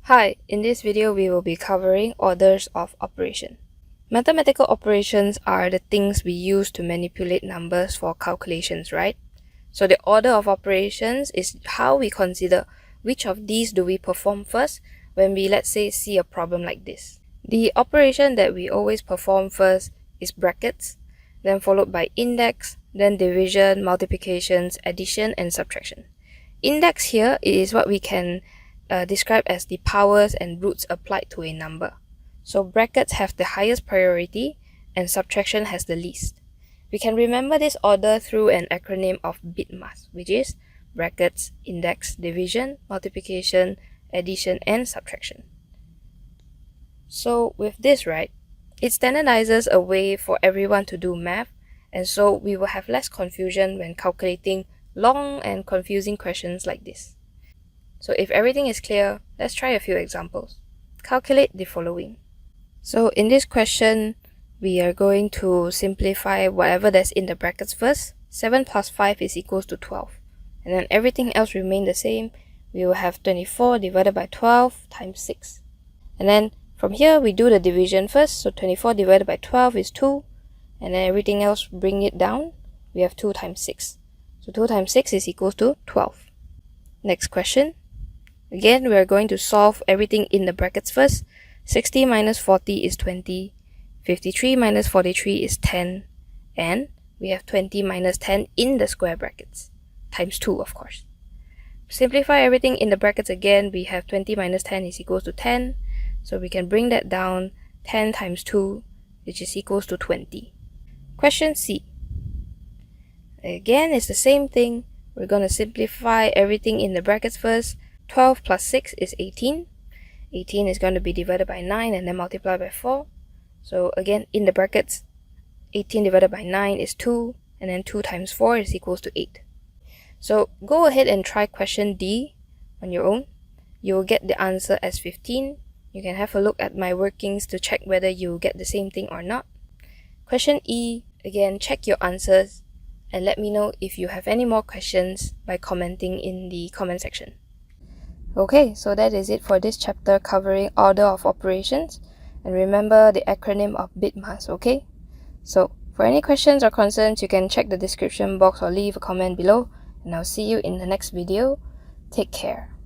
Hi, in this video we will be covering orders of operation. Mathematical operations are the things we use to manipulate numbers for calculations, right? So the order of operations is how we consider which of these do we perform first when we, let's say, see a problem like this. The operation that we always perform first is brackets, then followed by index, then division, multiplications, addition, and subtraction. Index here is what we can describe as the powers and roots applied to a number. So brackets have the highest priority and subtraction has the least. We can remember this order through an acronym of BIDMAS, which is brackets, index, division, multiplication, addition, and subtraction. So with this, right, it standardizes a way for everyone to do math, and so we will have less confusion when calculating long and confusing questions like this. So if everything is clear, let's try a few examples. Calculate the following. So in this question, we are going to simplify whatever that's in the brackets first. 7 plus 5 is equals to 12. And then everything else remain the same. We will have 24 divided by 12 times 6. And then from here, we do the division first. So 24 divided by 12 is 2. And then everything else, bring it down. We have 2 times 6. So 2 times 6 is equals to 12. Next question. Again, we are going to solve everything in the brackets first. 60 minus 40 is 20. 53 minus 43 is 10. And we have 20 minus 10 in the square brackets. Times 2, of course. Simplify everything in the brackets again. We have 20 minus 10 is equals to 10. So we can bring that down. 10 times 2, which is equals to 20. Question C. Again, it's the same thing. We're going to simplify everything in the brackets first. 12 plus 6 is 18. 18 is going to be divided by 9 and then multiplied by 4. So again, in the brackets, 18 divided by 9 is 2. And then 2 times 4 is equals to 8. So go ahead and try question D on your own. You will get the answer as 15. You can have a look at my workings to check whether you get the same thing or not. Question E, again, check your answers and let me know if you have any more questions by commenting in the comment section. Okay, so that is it for this chapter covering order of operations. And remember the acronym of BIDMAS, okay? So, for any questions or concerns, you can check the description box or leave a comment below. And I'll see you in the next video. Take care.